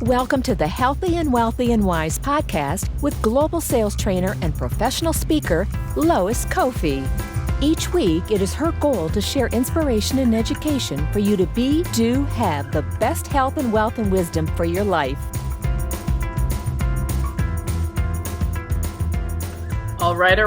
Welcome to the Healthy and Wealthy and Wise podcast with global sales trainer and professional speaker, Lois Kofi. Each week, it is her goal to share inspiration and education for you to be, do, have the best health and wealth and wisdom for your life. All right.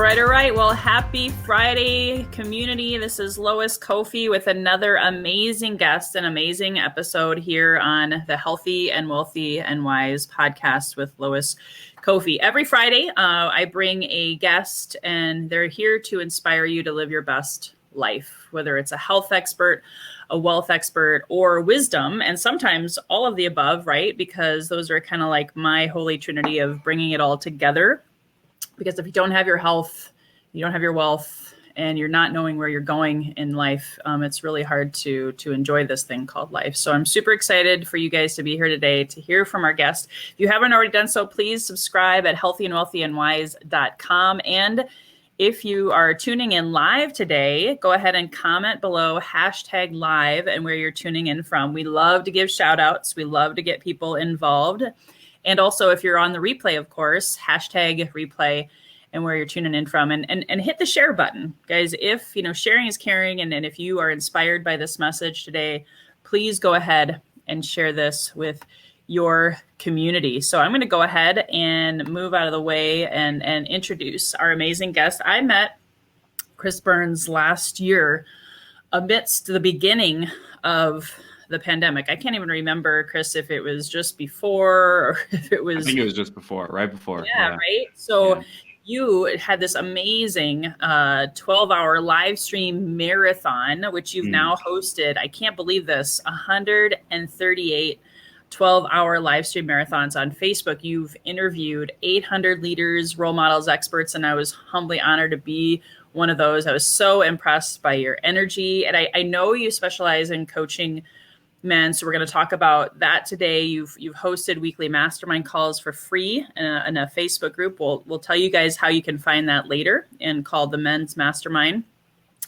Well, happy Friday, community. This is Lois Kofi with another amazing guest, an amazing episode here on the Healthy and Wealthy and Wise podcast with Lois Kofi. Every Friday, I bring a guest, and they're here to inspire you to live your best life, whether it's a health expert, a wealth expert, or wisdom, and sometimes all of the above, right? Because those are kind of like my holy trinity of bringing it all together. Because if you don't have your health, you don't have your wealth, and you're not knowing where you're going in life, it's really hard to enjoy this thing called life. So I'm super excited for you guys to be here today to hear from our guest. If you haven't already done so, please subscribe at healthyandwealthyandwise.com. And if you are tuning in live today, go ahead and comment below #live and where you're tuning in from. We love to give shout outs. We love to get people involved. And also, if you're on the replay, of course, #replay and where you're tuning in from, and hit the share button, guys. If sharing is caring, and if you are inspired by this message today, please go ahead and share this with your community. So I'm going to go ahead and move out of the way and introduce our amazing guest. I met Chris Burns last year amidst the beginning of the pandemic. I can't even remember, Chris, if it was just before or if it was... I think it was just before, right before. Yeah. Right? So you had this amazing 12-hour live stream marathon, which you've now hosted. I can't believe this, 138 12-hour live stream marathons on Facebook. You've interviewed 800 leaders, role models, experts, and I was humbly honored to be one of those. I was so impressed by your energy. And I know you specialize in coaching men, so we're going to talk about that today. You've hosted weekly mastermind calls for free in a Facebook group. We'll tell you guys how you can find that later, and called the Men's Mastermind.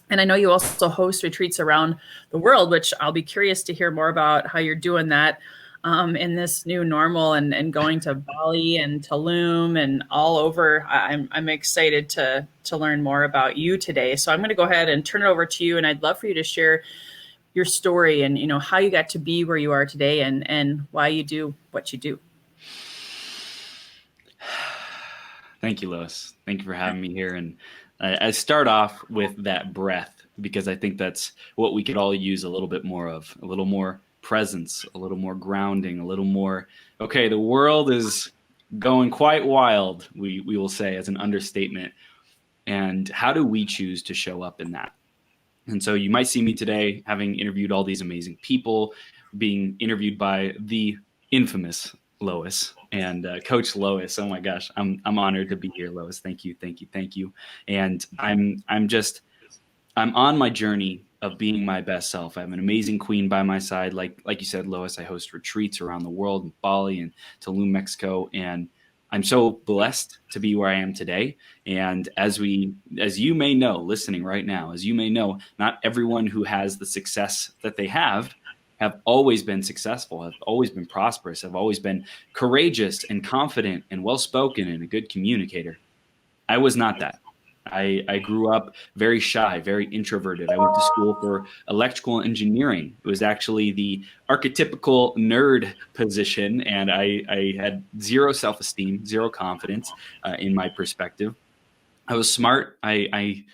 And I know you also host retreats around the world, which I'll be curious to hear more about how you're doing that in this new normal, and going to Bali and Tulum and all over. I'm excited to learn more about you today. So I'm going to go ahead and turn it over to you, and I'd love for you to share your story and how you got to be where you are today, and why you do what you do. Thank you, Lois. Thank you for having me here. And I start off with that breath, because I think that's what we could all use a little bit more of, a little more presence, a little more grounding, a little more, okay, the world is going quite wild, we will say, as an understatement. And how do we choose to show up in that? And so you might see me today having interviewed all these amazing people, being interviewed by the infamous Lois and Coach Lois. Oh my gosh, I'm honored to be here, Lois. Thank you. And I'm on my journey of being my best self. I have an amazing queen by my side. Like you said, Lois, I host retreats around the world, in Bali and Tulum, Mexico, and I'm so blessed to be where I am today. And as you may know, listening right now, as you may know, not everyone who has the success that they have always been successful, have always been prosperous, have always been courageous and confident and well-spoken and a good communicator. I was not that. I grew up very shy, very introverted. I went to school for electrical engineering. It was actually the archetypical nerd position, and I had zero self-esteem, zero confidence in my perspective. I was smart. I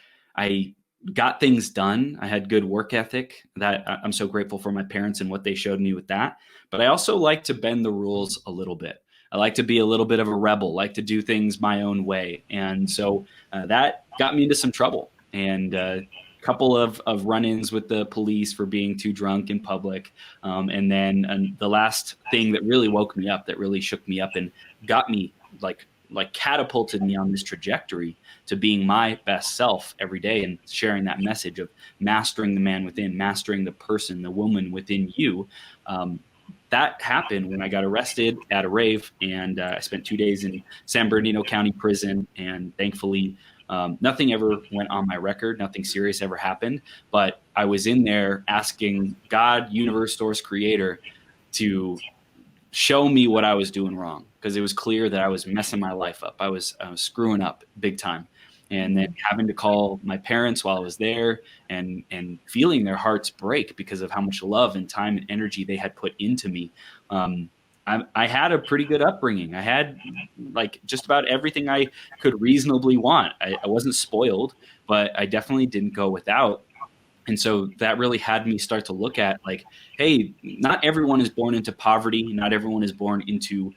got things done. I had good work ethic. That I'm so grateful for my parents and what they showed me with that. But I also like to bend the rules a little bit. I like to be a little bit of a rebel, like to do things my own way. And so that got me into some trouble, and a couple of run-ins with the police for being too drunk in public. And then the last thing that really woke me up, that really shook me up and got me like catapulted me on this trajectory to being my best self every day, and sharing that message of mastering the man within, mastering the person, the woman within you. That happened when I got arrested at a rave, and I spent 2 days in San Bernardino County Prison. And thankfully, nothing ever went on my record. Nothing serious ever happened. But I was in there asking God, universe, source, creator, to show me what I was doing wrong, because it was clear that I was messing my life up. I was screwing up big time. And then having to call my parents while I was there, and feeling their hearts break because of how much love and time and energy they had put into me. I had a pretty good upbringing. I had like just about everything I could reasonably want. I wasn't spoiled, but I definitely didn't go without. And so that really had me start to look at like, hey, not everyone is born into poverty. Not everyone is born into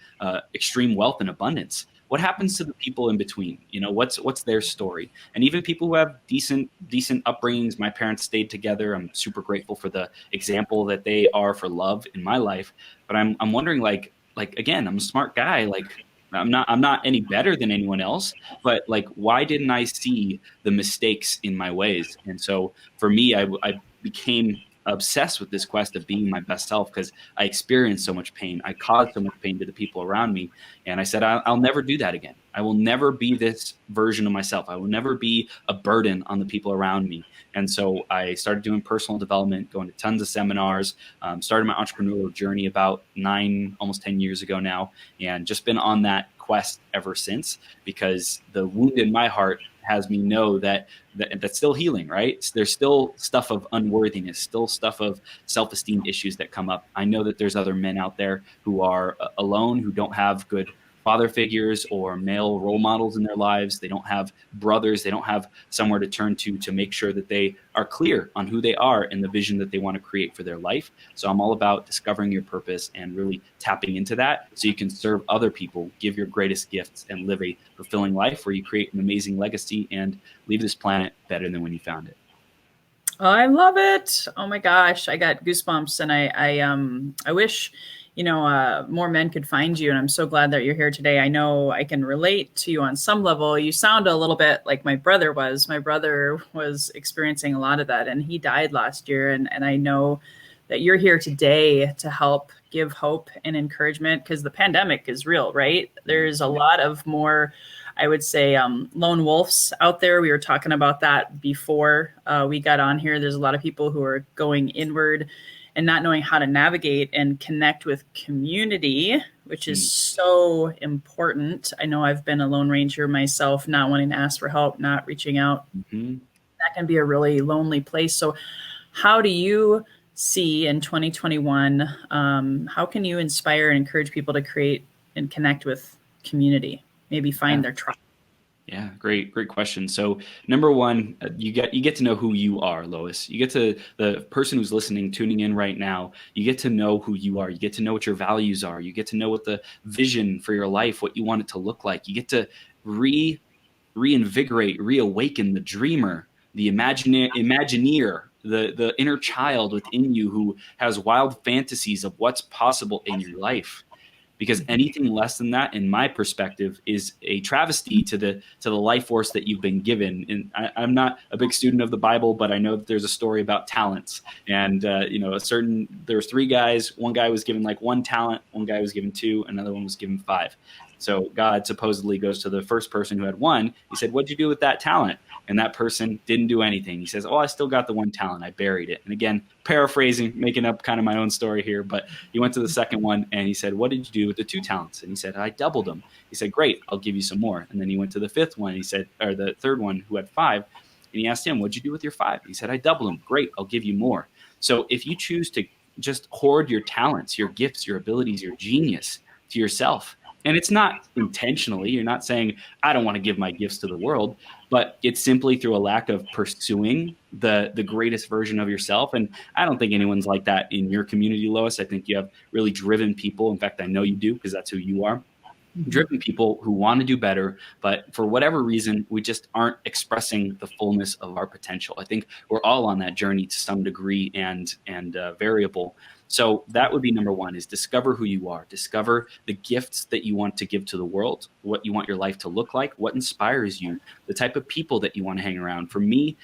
extreme wealth and abundance. What happens to the people in between? You know, what's their story? And even people who have decent upbringings. My parents stayed together. I'm super grateful for the example that they are for love in my life. But I'm wondering, like again, I'm a smart guy. Like I'm not any better than anyone else. But like, why didn't I see the mistakes in my ways? And so for me, I became obsessed with this quest of being my best self, because I experienced so much pain. I caused so much pain to the people around me. And I said, I'll never do that again. I will never be this version of myself. I will never be a burden on the people around me. And so I started doing personal development, going to tons of seminars, started my entrepreneurial journey about 9, almost 10 years ago now, and just been on that quest ever since, because the wound in my heart has me know that's still healing, right? There's still stuff of unworthiness, still stuff of self-esteem issues that come up. I know that there's other men out there who are alone, who don't have good father figures or male role models in their lives. They don't have brothers. They don't have somewhere to turn to make sure that they are clear on who they are and the vision that they want to create for their life. So I'm all about discovering your purpose and really tapping into that so you can serve other people, give your greatest gifts, and live a fulfilling life where you create an amazing legacy and leave this planet better than when you found it. I love it. Oh my gosh, I got goosebumps, and I wish, more men could find you. And I'm so glad that you're here today. I know I can relate to you on some level. You sound a little bit like my brother was. My brother was experiencing a lot of that, and he died last year. And I know that you're here today to help give hope and encouragement, because the pandemic is real, right? There's a lot of more, I would say, lone wolves out there. We were talking about that before we got on here. There's a lot of people who are going inward and not knowing how to navigate and connect with community, which is so important. I know I've been a lone ranger myself, not wanting to ask for help, not reaching out. Mm-hmm. That can be a really lonely place. So how do you see in 2021, how can you inspire and encourage people to create and connect with community, maybe find their tribe? Yeah, great question. So number one, you get to know who you are, Lois. You get to, the person who's listening, tuning in right now, you get to know who you are. You get to know what your values are. You get to know what the vision for your life, what you want it to look like. You get to reinvigorate, reawaken the dreamer, the imagineer, the inner child within you who has wild fantasies of what's possible in your life. Because anything less than that, in my perspective, is a travesty to the life force that you've been given. And I'm not a big student of the Bible, but I know that there's a story about talents. And there was 3 guys. One guy was given like 1 talent. One guy was given 2. Another one was given 5. So God supposedly goes to the first person who had 1. He said, "What'd you do with that talent?" And that person didn't do anything. He says, "Oh, I still got the 1 talent. I buried it." And again, paraphrasing, making up kind of my own story here, but he went to the second one and he said, "What did you do with the 2 talents?" And he said, "I doubled them." He said, "Great, I'll give you some more." And then he went to the 5th one. He said, or the 3rd one who had 5, and he asked him, "What'd you do with your 5?" He said, "I doubled them." "Great, I'll give you more." So if you choose to just hoard your talents, your gifts, your abilities, your genius to yourself, and it's not intentionally, you're not saying, "I don't want to give my gifts to the world," but it's simply through a lack of pursuing the greatest version of yourself. And I don't think anyone's like that in your community, Lois. I think you have really driven people. In fact, I know you do, because that's who you are. Driven people who want to do better, but for whatever reason, we just aren't expressing the fullness of our potential. I think we're all on that journey to some degree and variable. So that would be number one, is discover who you are. Discover the gifts that you want to give to the world, what you want your life to look like, what inspires you, the type of people that you want to hang around. For me,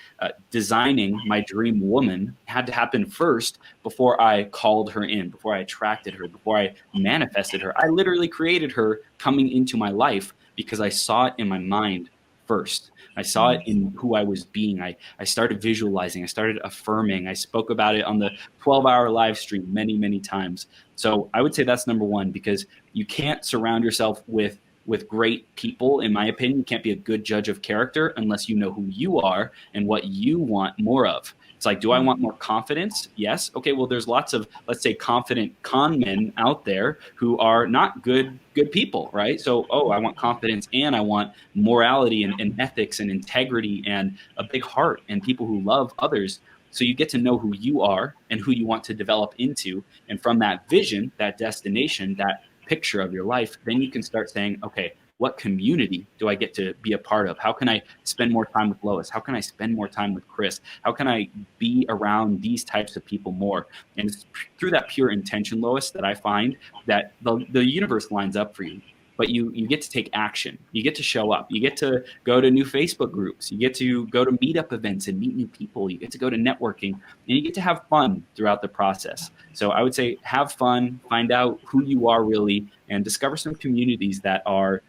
designing my dream woman had to happen first before I called her in, before I attracted her, before I manifested her. I literally created her coming into my life because I saw it in my mind first. I saw it in who I was being. I started visualizing. I started affirming. I spoke about it on the 12-hour live stream many, many times. So I would say that's number one, because you can't surround yourself with great people. In my opinion, you can't be a good judge of character unless you know who you are and what you want more of. It's like, do I want more confidence? Yes. Okay, well, there's lots of, let's say, confident con men out there who are not good people, right? So, I want confidence, and I want morality and ethics and integrity and a big heart and people who love others. So you get to know who you are and who you want to develop into. And from that vision, that destination, that picture of your life, then you can start saying, okay, what community do I get to be a part of? How can I spend more time with Lois? How can I spend more time with Chris? How can I be around these types of people more? And it's through that pure intention, Lois, that I find that the universe lines up for you. But you get to take action. You get to show up. You get to go to new Facebook groups. You get to go to meetup events and meet new people. You get to go to networking, and you get to have fun throughout the process. So I would say have fun, find out who you are really, and discover some communities that are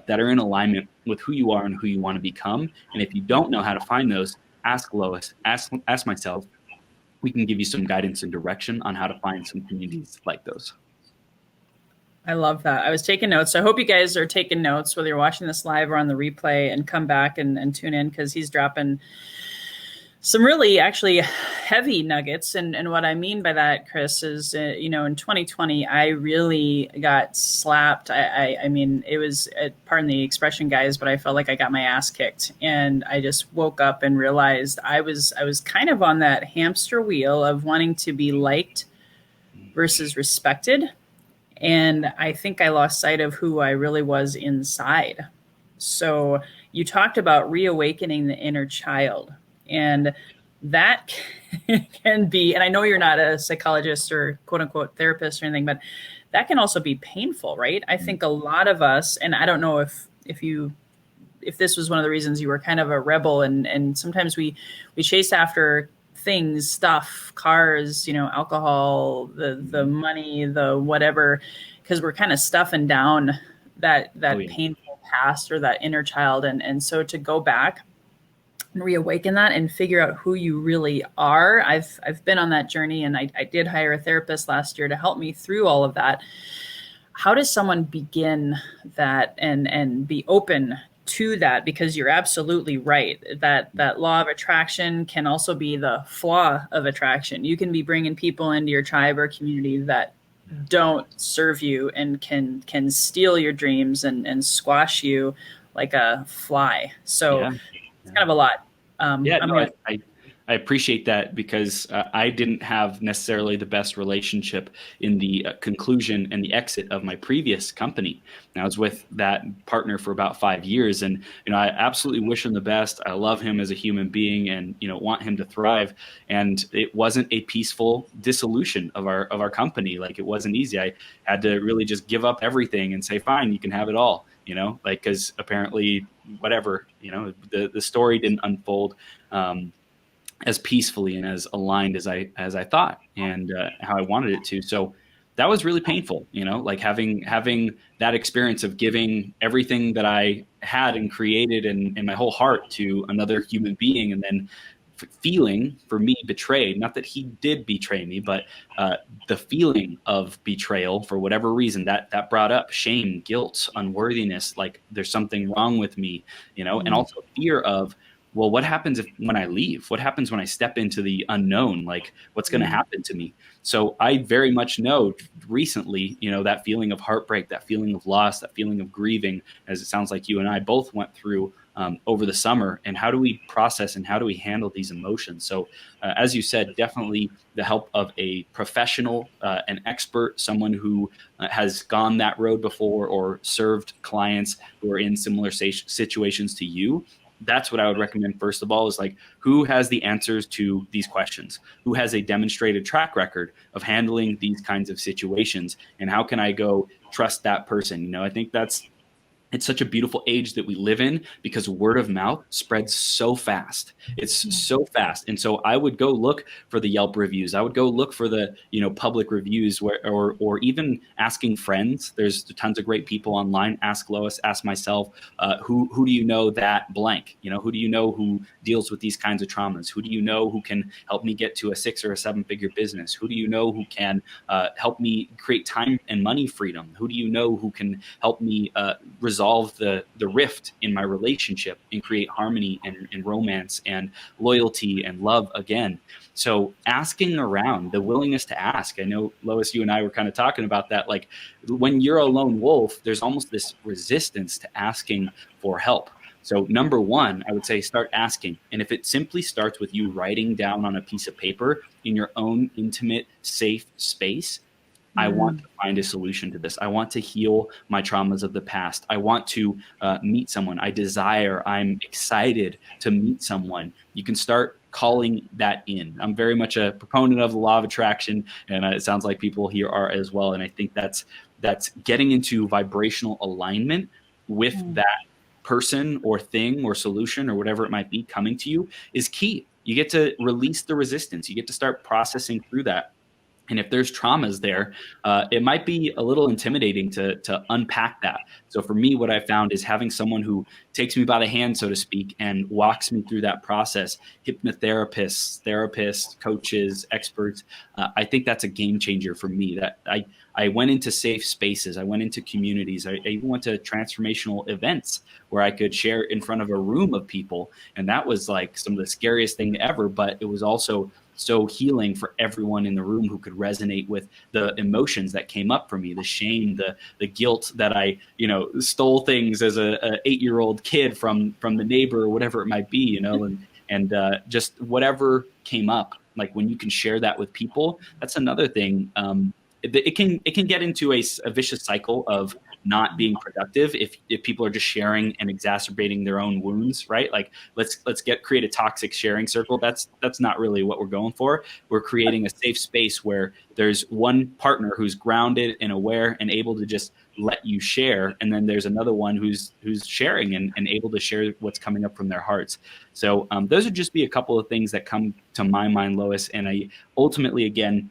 in alignment with who you are and who you want to become. And if you don't know how to find those, ask Lois, ask myself. We can give you some guidance and direction on how to find some communities like those. I love that. I was taking notes. So I hope you guys are taking notes, whether you're watching this live or on the replay, and come back and tune in, because he's dropping some really actually heavy nuggets. And what I mean by that, Chris, is, in 2020, I really got slapped. I mean, it was, pardon the expression, guys, but I felt like I got my ass kicked. And I just woke up and realized I was kind of on that hamster wheel of wanting to be liked versus respected. And I think I lost sight of who I really was inside. So you talked about reawakening the inner child. And that can be, and I know you're not a psychologist or quote unquote therapist or anything, but that can also be painful, right? I think a lot of us, and I don't know if this was one of the reasons you were kind of a rebel, and sometimes we chase after things, stuff, cars, alcohol, the money, the whatever, because we're kind of stuffing down that painful past or that inner child. And so to go back and reawaken that and figure out who you really are. I've been on that journey, and I did hire a therapist last year to help me through all of that. How does someone begin that and be open to that? Because you're absolutely right. That law of attraction can also be the flaw of attraction. You can be bringing people into your tribe or community that don't serve you and can steal your dreams and squash you like a fly. So it's kind of a lot. I appreciate that, because I didn't have necessarily the best relationship in the conclusion and the exit of my previous company. And I was with that partner for about 5 years, and I absolutely wish him the best. I love him as a human being, and want him to thrive. And it wasn't a peaceful dissolution of our company. Like, it wasn't easy. I had to really just give up everything and say, fine, you can have it all. Because apparently, whatever, the story didn't unfold as peacefully and as aligned as I thought and how I wanted it to. So that was really painful, like having that experience of giving everything that I had and created and my whole heart to another human being, and then feeling, for me, betrayed. Not that he did betray me, but the feeling of betrayal for whatever reason that brought up shame, guilt, unworthiness, like there's something wrong with me, and also fear of, well, what happens when I leave? What happens when I step into the unknown? Like, what's going to happen to me? So I very much know recently, that feeling of heartbreak, that feeling of loss, that feeling of grieving, as it sounds like you and I both went through over the summer. And how do we process and how do we handle these emotions? So as you said, definitely the help of a professional, an expert, someone who has gone that road before or served clients who are in similar situations to you. That's what I would recommend. First of all, is like, who has the answers to these questions? Who has a demonstrated track record of handling these kinds of situations? And how can I go trust that person? I think that's it's such a beautiful age that we live in because word of mouth spreads so fast. It's so fast. And so I would go look for the Yelp reviews. I would go look for the, public reviews or even asking friends. There's tons of great people online. Ask Lois, ask myself, who do you know that blank? Who do you know who deals with these kinds of traumas? Who do you know who can help me get to a 6 or a 7-figure business? Who do you know who can help me create time and money freedom? Who do you know who can help me resolve the rift in my relationship and create harmony and romance and loyalty and love again? So asking around, the willingness to ask. I know, Lois, you and I were kind of talking about that. Like when you're a lone wolf, there's almost this resistance to asking for help. So number one, I would say start asking. And if it simply starts with you writing down on a piece of paper in your own intimate, safe space, I want to find a solution to this. I want to heal my traumas of the past. I want to meet someone. I'm excited to meet someone. You can start calling that in. I'm very much a proponent of the law of attraction, and it sounds like people here are as well. And I think that's getting into vibrational alignment with that person or thing or solution or whatever it might be coming to you is key. You get to release the resistance. You get to start processing through that. And if there's traumas there, it might be a little intimidating to unpack that. So for me, what I found is having someone who takes me by the hand, so to speak, and walks me through that process, hypnotherapists, therapists, coaches, experts, I think that's a game changer for me. That I went into safe spaces. I went into communities. I even went to transformational events where I could share in front of a room of people. And that was like some of the scariest thing ever, but it was also so healing for everyone in the room who could resonate with the emotions that came up for me, the shame, the guilt that I, stole things as a 8-year-old kid from the neighbor or whatever it might be, and just whatever came up. Like when you can share that with people, that's another thing. It can get into a vicious cycle of not being productive if people are just sharing and exacerbating their own wounds, right? Like let's create a toxic sharing circle. That's not really what we're going for. We're creating a safe space where there's one partner who's grounded and aware and able to just let you share, and then there's another one who's sharing and able to share what's coming up from their hearts. So those would just be a couple of things that come to my mind, Lois. And I ultimately, again,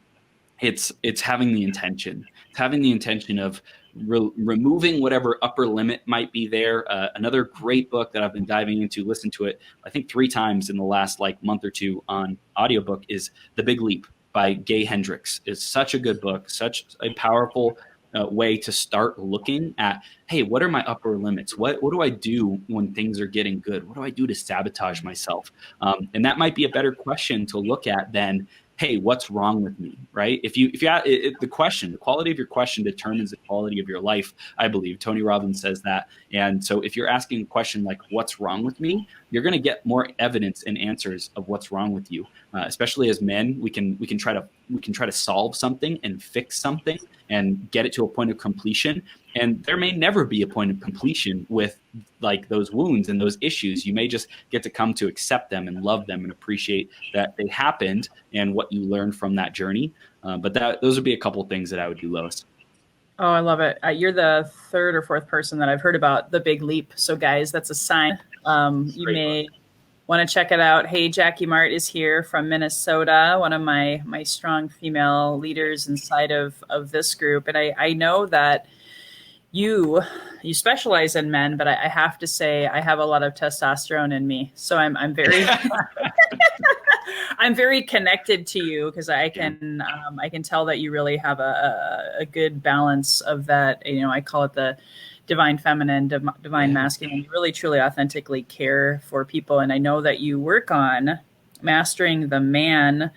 it's having the intention. It's having the intention of removing whatever upper limit might be there. Another great book that I've been diving into, listened to it, I think 3 times in the last month or two on audiobook, is The Big Leap by Gay Hendricks. It's such a good book, such a powerful way to start looking at, hey, what are my upper limits? What do I do when things are getting good? What do I do to sabotage myself? And that might be a better question to look at than, hey, what's wrong with me, right? If you the quality of your question determines the quality of your life, I believe. Tony Robbins says that. And so if you're asking a question like, what's wrong with me? You're going to get more evidence and answers of what's wrong with you. Especially as men, we can try to solve something and fix something and get it to a point of completion. And there may never be a point of completion with like those wounds and those issues. You may just get to come to accept them and love them and appreciate that they happened and what you learned from that journey. But those would be a couple of things that I would do, Lois. Oh, I love it. You're the 3rd or 4th person that I've heard about The Big Leap. So guys, that's a sign. You may want to check it out. Hey, Jackie Mart is here from Minnesota, one of my strong female leaders inside of this group. And I know that you specialize in men, but I have to say I have a lot of testosterone in me. So I'm very I'm very connected to you because I can tell that you really have a good balance of that. I call it the divine feminine, divine masculine. You really, truly, authentically care for people. And I know that you work on mastering the man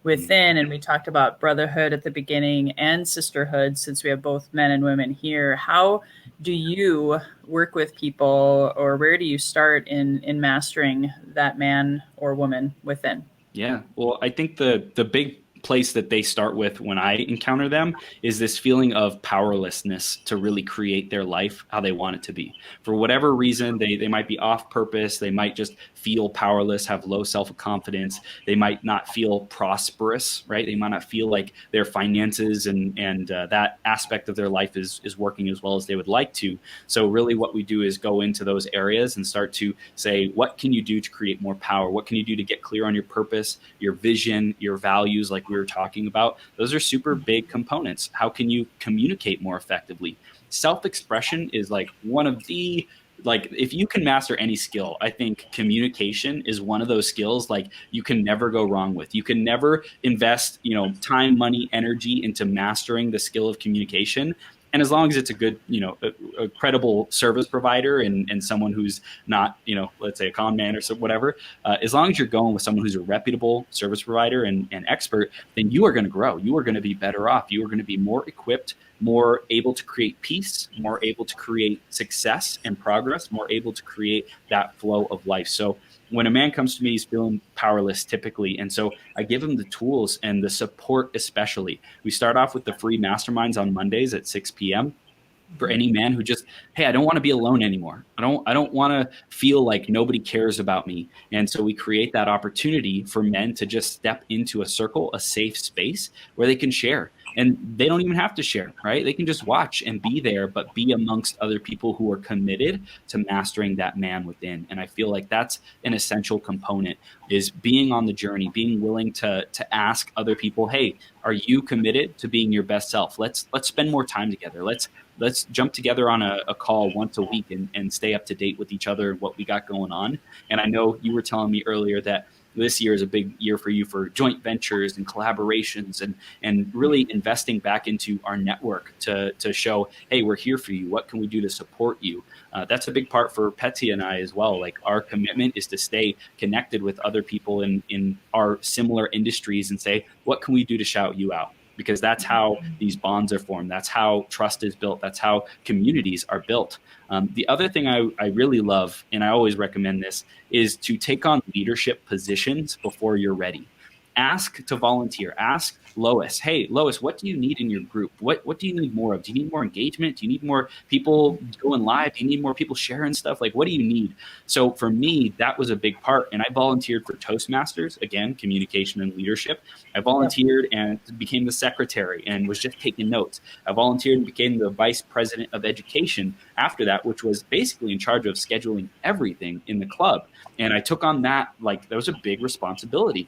within. And we talked about brotherhood at the beginning and sisterhood, since we have both men and women here. How do you work with people, or where do you start in mastering that man or woman within? Yeah, well, I think the big place that they start with when I encounter them is this feeling of powerlessness to really create their life how they want it to be. For whatever reason, they might be off purpose. They might just feel powerless, have low self-confidence. They might not feel prosperous, right? They might not feel like their finances and that aspect of their life is working as well as they would like to. So really what we do is go into those areas and start to say, what can you do to create more power? What can you do to get clear on your purpose, your vision, your values, like we were talking about? Those are super big components. How can you communicate more effectively? Self-expression is like one of the, like, if you can master any skill, I think communication is one of those skills like you can never go wrong with. You can never invest, time, money, energy into mastering the skill of communication. And as long as it's a good, a credible service provider and someone who's not, let's say a con man or so, whatever, as long as you're going with someone who's a reputable service provider and expert, then you are going to grow. You are going to be better off. You are going to be more equipped, more able to create peace, more able to create success and progress, more able to create that flow of life. So when a man comes to me, he's feeling powerless typically. And so I give him the tools and the support, especially. We start off with the free masterminds on Mondays at 6 p.m. for any man who just, hey, I don't want to be alone anymore. I don't want to feel like nobody cares about me. And so we create that opportunity for men to just step into a circle, a safe space where they can share. And they don't even have to share, right? They can just watch and be there, but be amongst other people who are committed to mastering that man within. And I feel like that's an essential component, is being on the journey, being willing to ask other people, hey, are you committed to being your best self? Let's spend more time together. Let's jump together on a call once a week and stay up to date with each other and what we got going on. And I know you were telling me earlier that this year is a big year for you for joint ventures and collaborations and really investing back into our network to show, hey, we're here for you. What can we do to support you? That's a big part for Petsy and I as well. Like, our commitment is to stay connected with other people in our similar industries and say, what can we do to shout you out? Because that's how these bonds are formed. That's how trust is built. That's how communities are built. The other thing I really love, and I always recommend this, is to take on leadership positions before you're ready. Ask to volunteer. Ask Lois, hey, Lois, what do you need in your group? What do you need more of? Do you need more engagement? Do you need more people going live? Do you need more people sharing stuff? Like, what do you need? So for me, that was a big part. And I volunteered for Toastmasters, again, communication and leadership. I volunteered and became the secretary and was just taking notes. I volunteered and became the vice president of education after that, which was basically in charge of scheduling everything in the club. And I took on that, like, that was a big responsibility.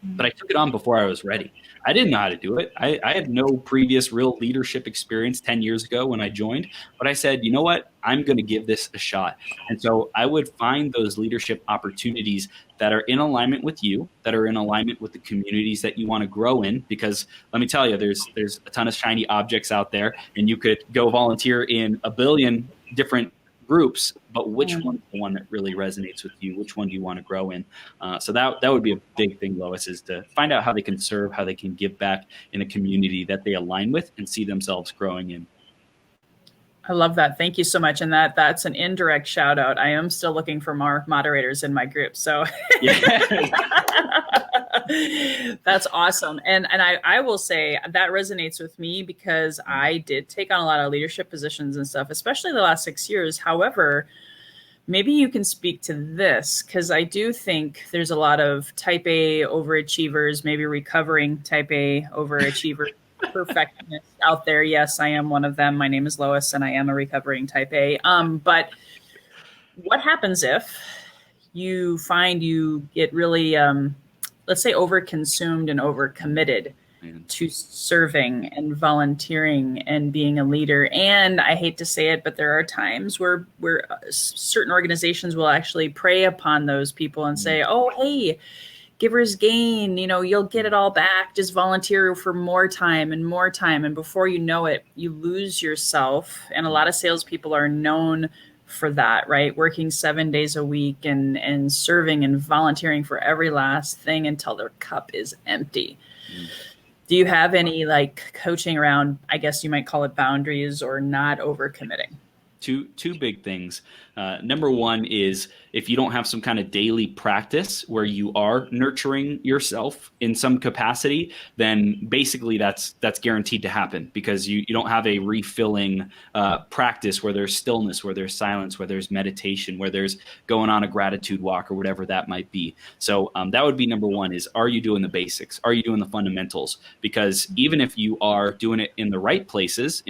But I took it on before I was ready. I didn't know how to do it. I had no previous real leadership experience 10 years ago when I joined. But I said, you know what? I'm going to give this a shot. And so I would find those leadership opportunities that are in alignment with you, that are in alignment with the communities that you want to grow in. Because let me tell you, there's a ton of shiny objects out there, and you could go volunteer in a billion different groups, but which one is the one that really resonates with you? Which one do you want to grow in? So that would be a big thing, Lois, is to find out how they can serve, how they can give back in a community that they align with and see themselves growing in. I love that. Thank you so much. And that's an indirect shout out. I am still looking for more moderators in my group. So that's awesome. And I will say that resonates with me because I did take on a lot of leadership positions and stuff, especially the last 6 years. However, maybe you can speak to this, because I do think there's a lot of type A overachievers, maybe recovering type A overachievers. Perfectionists out there. Yes, I am one of them. My name is Lois, and I am a recovering type A. But what happens if you find you get really, let's say, overconsumed and overcommitted to serving and volunteering and being a leader? And I hate to say it, but there are times where certain organizations will actually prey upon those people and say, oh, hey, giver's gain, you'll get it all back. Just volunteer for more time. And before you know it, you lose yourself. And a lot of salespeople are known for that, right? Working 7 days a week and serving and volunteering for every last thing until their cup is empty. Do you have any coaching around, I guess you might call it boundaries or not overcommitting? Two big things. Number one is if you don't have some kind of daily practice where you are nurturing yourself in some capacity, then basically that's guaranteed to happen, because you don't have a refilling practice where there's stillness, where there's silence, where there's meditation, where there's going on a gratitude walk or whatever that might be. So that would be number one, is, are you doing the basics? Are you doing the fundamentals? Because even if you are doing it in the right places,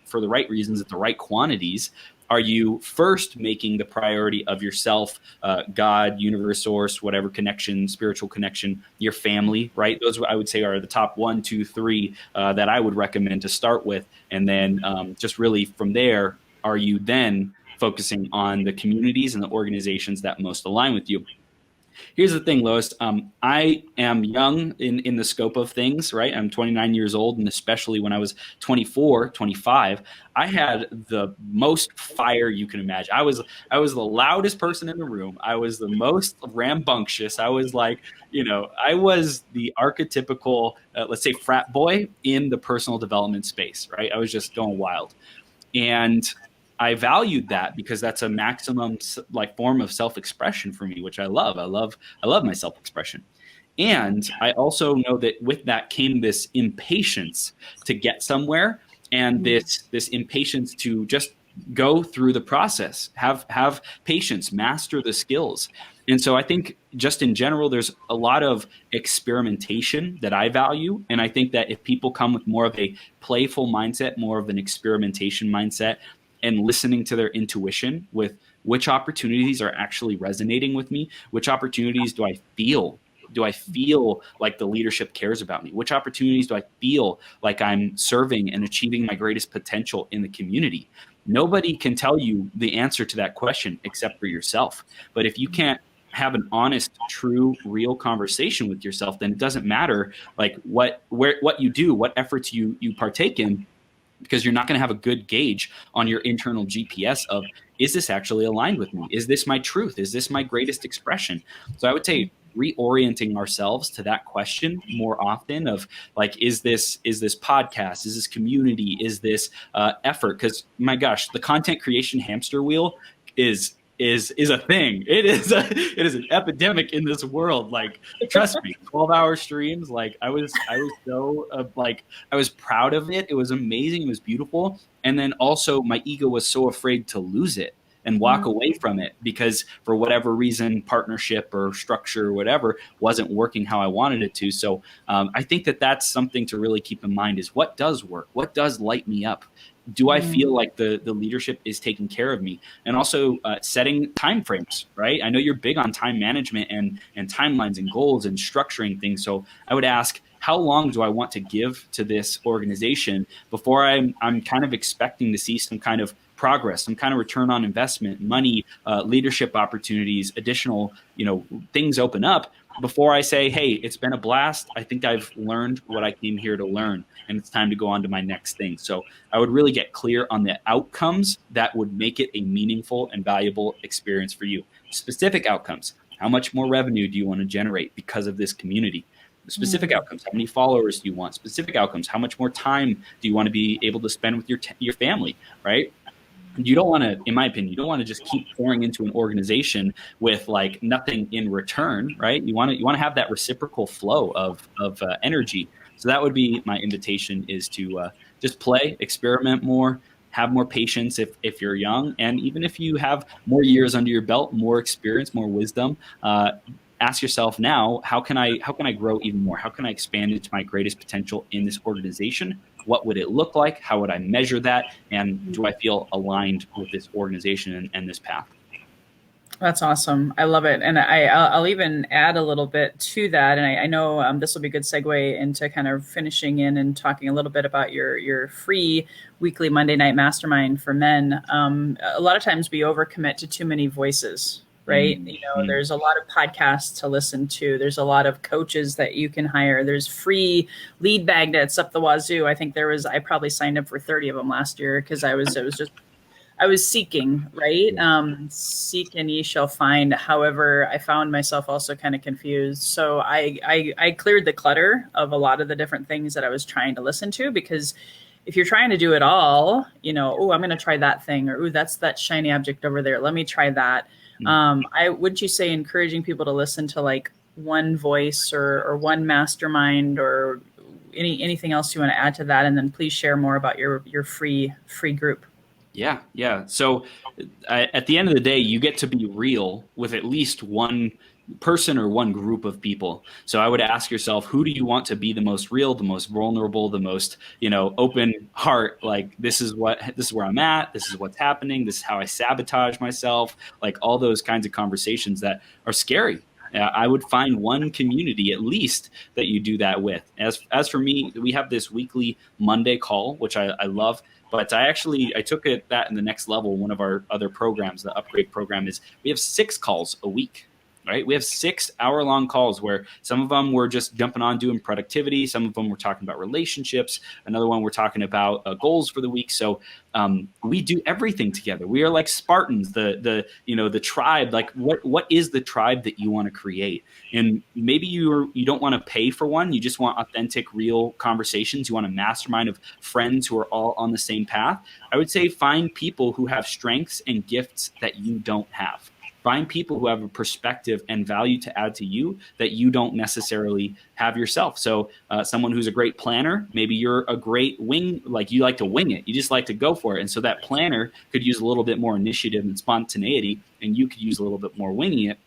for the right reasons, at the right quantities, are you first making the priority of yourself, God, universe, source, whatever connection, spiritual connection, your family, right? Those, I would say, are the top 1, 2, 3 that I would recommend to start with. And then just really from there, are you then focusing on the communities and the organizations that most align with you? Here's the thing, Lois. I am young in the scope of things, right? I'm 29 years old, and especially when I was 24, 25, I had the most fire you can imagine. I was the loudest person in the room. I was the most rambunctious. I was like, I was the archetypical, let's say, frat boy in the personal development space, right? I was just going wild. And I valued that because that's a maximum form of self-expression for me, which I love. I love my self-expression. And I also know that with that came this impatience to get somewhere, and this impatience to just go through the process, have patience, master the skills. And so I think just in general, there's a lot of experimentation that I value. And I think that if people come with more of a playful mindset, more of an experimentation mindset, and listening to their intuition with which opportunities are actually resonating with me, which opportunities do I feel like the leadership cares about me? Which opportunities do I feel like I'm serving and achieving my greatest potential in the community? Nobody can tell you the answer to that question except for yourself. But if you can't have an honest, true, real conversation with yourself, then it doesn't matter what you do, what efforts you partake in, because you're not going to have a good gauge on your internal GPS of, is this actually aligned with me? Is this my truth? Is this my greatest expression? So I would say reorienting ourselves to that question more often of is this podcast? Is this community? Is this effort? Because my gosh, the content creation hamster wheel is a thing. It is an epidemic in this world. Trust me, 12-hour streams. I was so I was proud of it. It was amazing. It was beautiful. And then also my ego was so afraid to lose it and walk away from it, because for whatever reason, partnership or structure or whatever wasn't working how I wanted it to. So I think that's something to really keep in mind, is what does work? What does light me up? Do I feel like the leadership is taking care of me? And also setting timeframes, right? I know you're big on time management and timelines and goals and structuring things. So I would ask, how long do I want to give to this organization before I'm kind of expecting to see some kind of progress, some kind of return on investment, money, leadership opportunities, additional, things open up, before I say, hey, it's been a blast. I think I've learned what I came here to learn, and it's time to go on to my next thing. So I would really get clear on the outcomes that would make it a meaningful and valuable experience for you. Specific outcomes. How much more revenue do you want to generate because of this community? Specific outcomes. How many followers do you want? Specific outcomes. How much more time do you want to be able to spend with your family, right? You don't want to, in my opinion, you don't want to just keep pouring into an organization with nothing in return, right? You want to have that reciprocal flow of energy. So that would be my invitation, is to just play, experiment more, have more patience if you're young, and even if you have more years under your belt, more experience, more wisdom. Ask yourself now, how can I grow even more? How can I expand into my greatest potential in this organization? What would it look like? How would I measure that? And do I feel aligned with this organization and this path? That's awesome. I love it. And I'll even add a little bit to that. And I know this will be a good segue into kind of finishing in and talking a little bit about your free weekly Monday night mastermind for men. A lot of times we overcommit to too many voices, right? There's a lot of podcasts to listen to. There's a lot of coaches that you can hire. There's free lead magnets up the wazoo. I think I probably signed up for 30 of them last year, because I was seeking, right? Seek and ye shall find. However, I found myself also kind of confused. So I cleared the clutter of a lot of the different things that I was trying to listen to, because if you're trying to do it all, oh, I'm going to try that thing, or, oh, that's that shiny object over there, let me try that. Would you say encouraging people to listen to like one voice or one mastermind, or anything else you want to add to that? And then please share more about your free group. Yeah. So at the end of the day, you get to be real with at least one person or one group of people. So I would ask yourself, who do you want to be the most real, the most vulnerable, the most, open heart? Like, this is where I'm at. This is what's happening. This is how I sabotage myself. Like all those kinds of conversations that are scary. I would find one community at least that you do that with. As for me, we have this weekly Monday call, which I love. But I took that in the next level. One of our other programs, the upgrade program, is we have 6 calls a week, right? We have 6 hour-long calls where some of them we're just jumping on doing productivity. Some of them we're talking about relationships. Another one we're talking about goals for the week. So we do everything together. We are like Spartans, the tribe. Like what is the tribe that you want to create? And maybe you don't want to pay for one. You just want authentic, real conversations. You want a mastermind of friends who are all on the same path. I would say find people who have strengths and gifts that you don't have. Find people who have a perspective and value to add to you that you don't necessarily have yourself. So someone who's a great planner, maybe you're a great like you like to wing it. You just like to go for it. And so that planner could use a little bit more initiative and spontaneity, and you could use a little bit more winging it.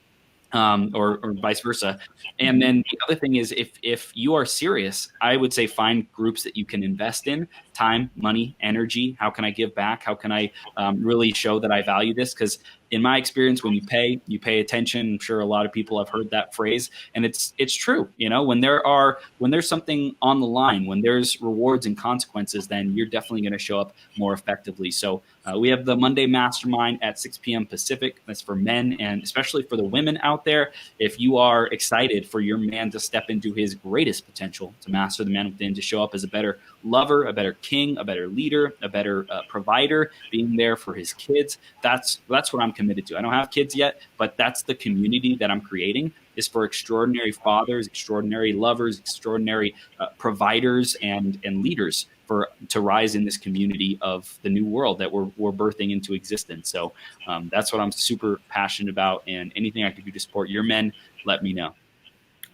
Or vice versa. And then the other thing is, if you are serious, I would say find groups that you can invest in: time, money, energy. How can I give back? How can I really show that I value this? Because in my experience, when you pay attention. I'm sure a lot of people have heard that phrase, and it's true. When there's something on the line, when there's rewards and consequences, then you're definitely going to show up more effectively. So we have the Monday Mastermind at 6 p.m. Pacific. That's for men, and especially for the women out there. If you are excited for your man to step into his greatest potential, to master the man within, to show up as a better lover, a better king, a better leader, a better provider, being there for his kids, that's what I'm committed to. I don't have kids yet, but that's the community that I'm creating, is for extraordinary fathers, extraordinary lovers, extraordinary providers and leaders to rise in this community of the new world that we're birthing into existence. So that's what I'm super passionate about, and anything I can do to support your men, let me know.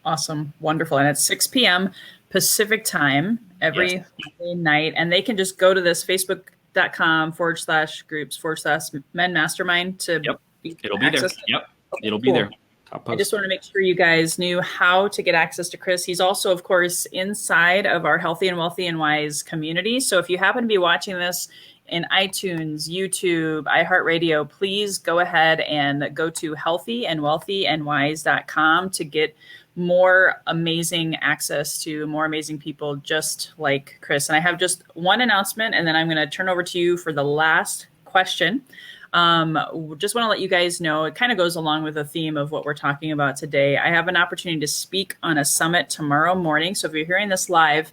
Awesome. Wonderful. And it's 6 p.m. Pacific time every Monday night. And they can just go to this facebook.com/groups/men mastermind to It'll be there. Yep. It'll be there. I just want to make sure you guys knew how to get access to Chris. He's also, of course, inside of our Healthy and Wealthy and Wise community. So if you happen to be watching this in iTunes, YouTube, iHeartRadio, please go ahead and go to healthyandwealthyandwise.com to get more amazing access to more amazing people just like Chris. And I have just one announcement, and then I'm going to turn over to you for the last question. Just want to let you guys know, it kind of goes along with the theme of what we're talking about today. I have an opportunity to speak on a summit tomorrow morning. So if you're hearing this live,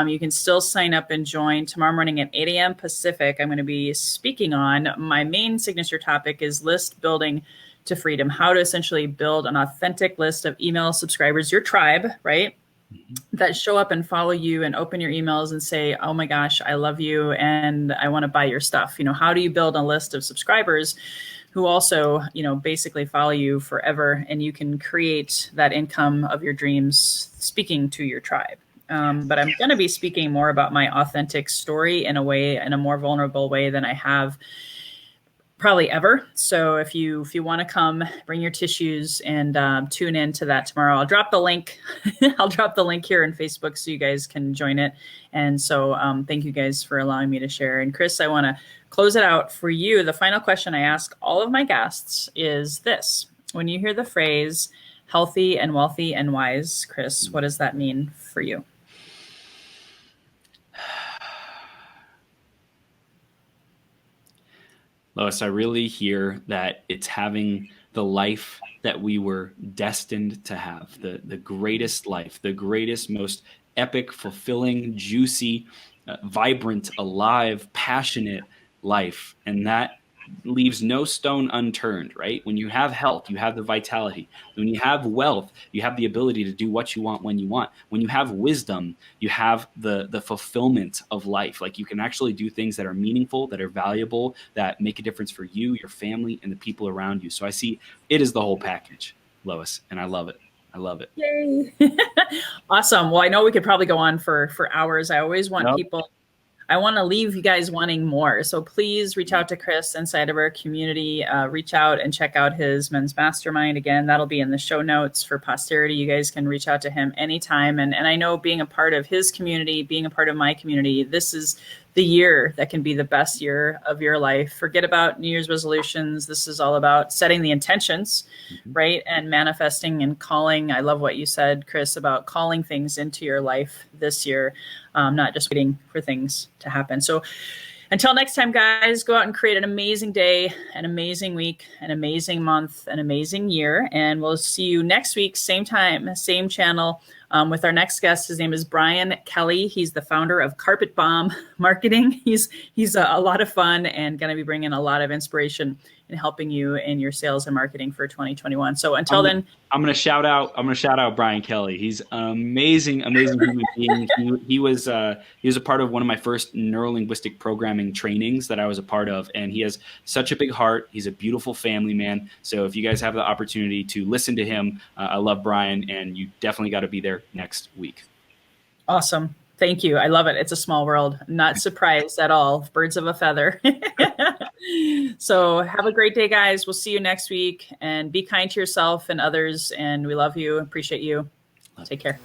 you can still sign up and join tomorrow morning at 8 a.m. Pacific. I'm going to be speaking on, my main signature topic is list building to freedom, how to essentially build an authentic list of email subscribers, your tribe, right? That show up and follow you and open your emails and say, oh my gosh, I love you and I want to buy your stuff. How do you build a list of subscribers who also, basically follow you forever, and you can create that income of your dreams speaking to your tribe. But I'm going to be speaking more about my authentic story in a more vulnerable way than I have probably ever. So if you want to come, bring your tissues and tune in to that tomorrow. I'll drop the link. I'll drop the link here on Facebook so you guys can join it. And so thank you guys for allowing me to share. And Chris, I want to close it out for you. The final question I ask all of my guests is this: when you hear the phrase healthy and wealthy and wise, Chris, what does that mean for you? Lois, I really hear that it's having the life that we were destined to have, the greatest life, the greatest, most epic, fulfilling, juicy, vibrant, alive, passionate life. And that leaves no stone unturned, right? When you have health, you have the vitality. When you have wealth, you have the ability to do what you want when you want. When you have wisdom, you have the fulfillment of life. Like you can actually do things that are meaningful, that are valuable, that make a difference for you, your family, and the people around you. So I see it is the whole package, Lois, and I love it. I love it. Yay. Awesome. Well, I know we could probably go on for hours. I always want I want to leave you guys wanting more. So please reach out to Chris inside of our community. Reach out and check out his men's mastermind. Again, that'll be in the show notes for posterity. You guys can reach out to him anytime. And I know being a part of his community, being a part of my community, this is the year that can be the best year of your life. Forget about New Year's resolutions. This is all about setting the intentions, right? And manifesting and calling. I love what you said, Chris, about calling things into your life this year, not just waiting for things to happen. So until next time, guys, go out and create an amazing day, an amazing week, an amazing month, an amazing year. And we'll see you next week, same time, same channel, with our next guest. His name is Brian Kelly. He's the founder of Carpet Bomb Marketing. He's a lot of fun and going to be bringing a lot of inspiration and helping you in your sales and marketing for 2021. So until then, I'm going to shout out Brian Kelly. He's an amazing human being. He was a part of one of my first neurolinguistic programming trainings that I was a part of, and he has such a big heart. He's a beautiful family man. So if you guys have the opportunity to listen to him, I love Brian, and you definitely got to be there next week. Awesome. Thank you. I love it. It's a small world. Not surprised at all. Birds of a feather. So have a great day, guys. We'll see you next week, and be kind to yourself and others. And we love you. Appreciate you. Take care.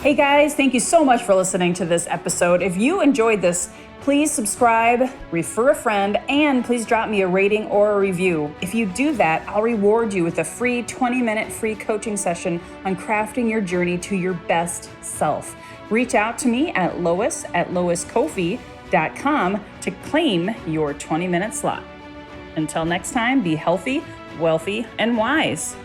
Hey guys, thank you so much for listening to this episode. If you enjoyed this, please subscribe, refer a friend, and please drop me a rating or a review. If you do that, I'll reward you with a free 20-minute free coaching session on crafting your journey to your best self. Reach out to me at lois@loiscoffee.com to claim your 20-minute slot. Until next time, be healthy, wealthy, and wise.